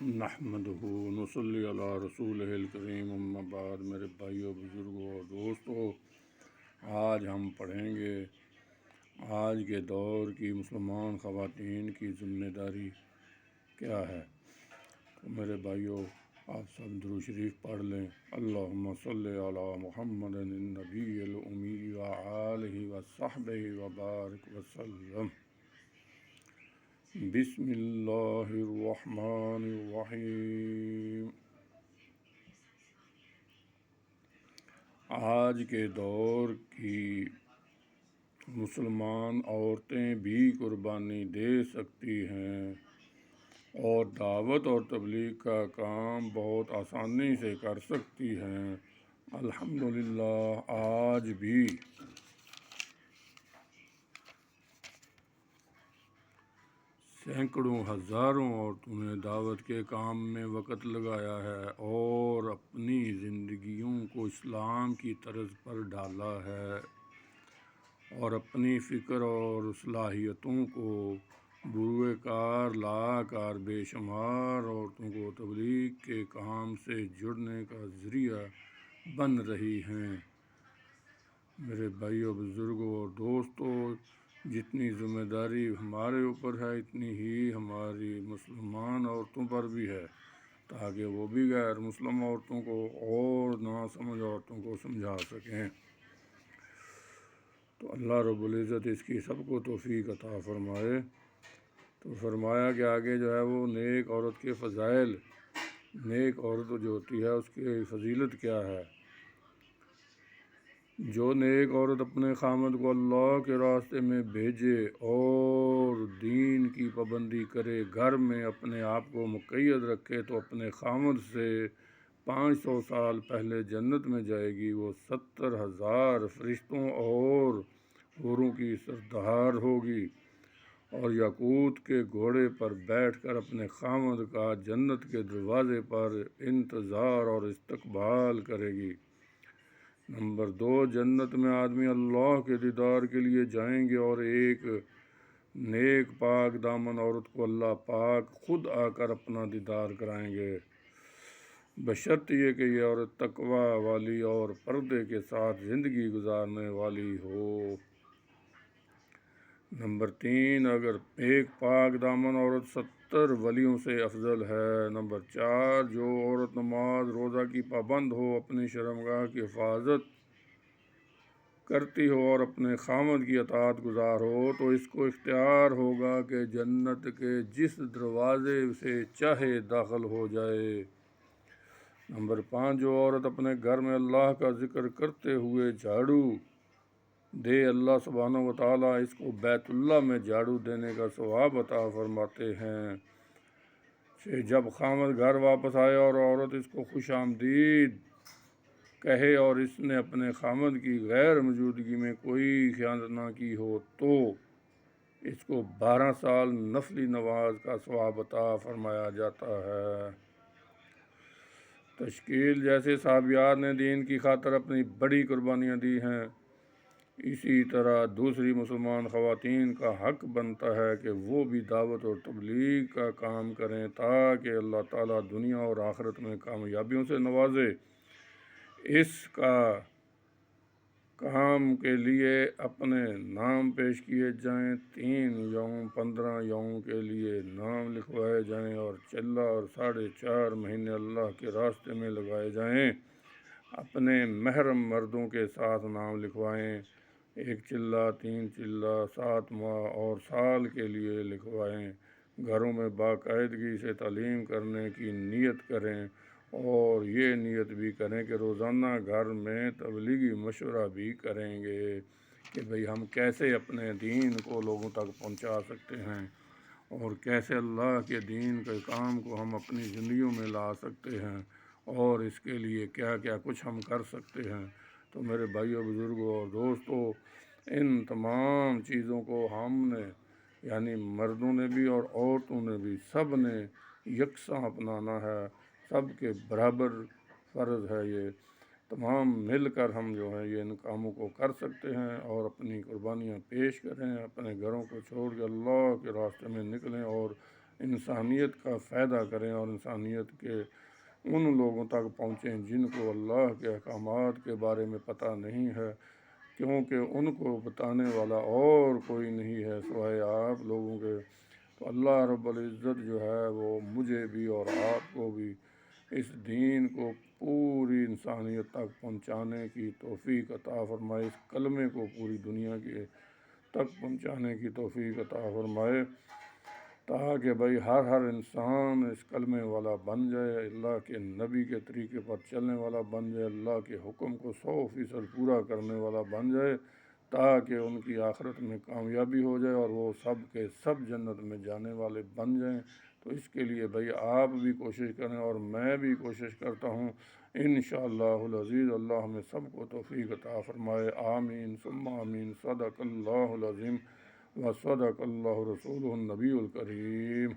نحمدہ نصلی علی رسولہ الکریم اما بعد۔ میرے بھائیوں، بزرگوں اور دوستوں، آج ہم پڑھیں گے آج کے دور کی مسلمان خواتین کی ذمہ داری کیا ہے۔ تو میرے بھائیوں، آپ سب درود شریف پڑھ لیں۔ اللہم صلی علی محمد النبی الامی وآلہ وصحبہ وبارک وسلم۔ بسم اللہ الرحمن الرحیم۔ آج کے دور کی مسلمان عورتیں بھی قربانی دے سکتی ہیں اور دعوت اور تبلیغ کا کام بہت آسانی سے کر سکتی ہیں۔ الحمدللہ آج بھی سینکڑوں ہزاروں عورتوں نے دعوت کے کام میں وقت لگایا ہے اور اپنی زندگیوں کو اسلام کی طرز پر ڈالا ہے اور اپنی فکر اور صلاحیتوں کو بروئے کار لا کر بے شمار عورتوں کو تبلیغ کے کام سے جڑنے کا ذریعہ بن رہی ہیں۔ میرے بھائیوں، بزرگوں اور دوستوں، جتنی ذمہ داری ہمارے اوپر ہے اتنی ہی ہماری مسلمان عورتوں پر بھی ہے، تاکہ وہ بھی غیر مسلم عورتوں کو اور ناسمجھ عورتوں کو سمجھا سکیں۔ تو اللہ رب العزت اس کی سب کو توفیق عطا فرمائے۔ تو فرمایا کہ آگے جو ہے وہ نیک عورت کے فضائل، نیک عورت جو ہوتی ہے اس کی فضیلت کیا ہے۔ جو نیک عورت اپنے خامد کو اللہ کے راستے میں بھیجے اور دین کی پابندی کرے، گھر میں اپنے آپ کو مقید رکھے تو اپنے خامد سے 500 سال پہلے جنت میں جائے گی۔ وہ 70,000 فرشتوں اور حوروں کی سردار ہوگی اور یاقوت کے گھوڑے پر بیٹھ کر اپنے خامد کا جنت کے دروازے پر انتظار اور استقبال کرے گی۔ نمبر 2، جنت میں آدمی اللہ کے دیدار کے لیے جائیں گے اور ایک نیک پاک دامن عورت کو اللہ پاک خود آ کر اپنا دیدار کرائیں گے، بشرط یہ کہ یہ عورت تقوی والی اور پردے کے ساتھ زندگی گزارنے والی ہو۔ نمبر 3، اگر ایک پاک دامن عورت 70 ولیوں سے افضل ہے۔ نمبر 4، جو عورت نماز روزہ کی پابند ہو، اپنی شرمگاہ کی حفاظت کرتی ہو اور اپنے خامد کی اطاعت گزار ہو تو اس کو اختیار ہوگا کہ جنت کے جس دروازے سے چاہے داخل ہو جائے۔ نمبر 5، جو عورت اپنے گھر میں اللہ کا ذکر کرتے ہوئے جھاڑو دے، اللہ سبحانہ وتعالیٰ اس کو بیت اللہ میں جھاڑو دینے کا ثواب عطا فرماتے ہیں۔ جب خامد گھر واپس آئے اور عورت اس کو خوش آمدید کہے اور اس نے اپنے خامد کی غیر موجودگی میں کوئی خیانت نہ کی ہو تو اس کو 12 سال نفلی نماز کا ثواب عطا فرمایا جاتا ہے۔ تشکیل جیسے صحابیات نے دین کی خاطر اپنی بڑی قربانیاں دی ہیں، اسی طرح دوسری مسلمان خواتین کا حق بنتا ہے کہ وہ بھی دعوت اور تبلیغ کا کام کریں تاکہ اللہ تعالیٰ دنیا اور آخرت میں کامیابیوں سے نوازے۔ اس کا کام کے لیے اپنے نام پیش کیے جائیں، 3 یوم 15 یوم کے لیے نام لکھوائے جائیں اور چلہ اور 4.5 مہینے اللہ کے راستے میں لگائے جائیں۔ اپنے محرم مردوں کے ساتھ نام لکھوائیں، 1 چلہ، 3 چلہ، 7 ماہ اور سال کے لیے لکھوائیں۔ گھروں میں باقاعدگی سے تعلیم کرنے کی نیت کریں اور یہ نیت بھی کریں کہ روزانہ گھر میں تبلیغی مشورہ بھی کریں گے کہ بھئی ہم کیسے اپنے دین کو لوگوں تک پہنچا سکتے ہیں اور کیسے اللہ کے دین کے کام کو ہم اپنی زندگیوں میں لا سکتے ہیں اور اس کے لیے کیا کیا کچھ ہم کر سکتے ہیں۔ تو میرے بھائیوں، بزرگوں اور دوستوں، ان تمام چیزوں کو ہم نے یعنی مردوں نے بھی اور عورتوں نے بھی سب نے یکساں اپنانا ہے، سب کے برابر فرض ہے۔ یہ تمام مل کر ہم جو ہے یہ ان کاموں کو کر سکتے ہیں اور اپنی قربانیاں پیش کریں، اپنے گھروں کو چھوڑ کے اللہ کے راستے میں نکلیں اور انسانیت کا فائدہ کریں اور انسانیت کے ان لوگوں تک پہنچیں جن کو اللہ کے احکامات کے بارے میں پتہ نہیں ہے، کیونکہ ان کو بتانے والا اور کوئی نہیں ہے سوائے آپ لوگوں کے۔ تو اللہ رب العزت جو ہے وہ مجھے بھی اور آپ کو بھی اس دین کو پوری انسانیت تک پہنچانے کی توفیق عطا فرمائے، اس کلمے کو پوری دنیا کے تک پہنچانے کی توفیق عطا فرمائے، تاکہ بھائی ہر انسان اس کلمے والا بن جائے، اللہ کے نبی کے طریقے پر چلنے والا بن جائے، اللہ کے حکم کو 100% پورا کرنے والا بن جائے، تاکہ ان کی آخرت میں کامیابی ہو جائے اور وہ سب کے سب جنت میں جانے والے بن جائیں۔ تو اس کے لیے بھائی آپ بھی کوشش کریں اور میں بھی کوشش کرتا ہوں، انشاءاللہ العزیز اللہ ہمیں سب کو توفیق عطا فرمائے، آمین ثم آمین۔ صدق اللہ العظیم و صدق اللہ رسول النبی الکریم۔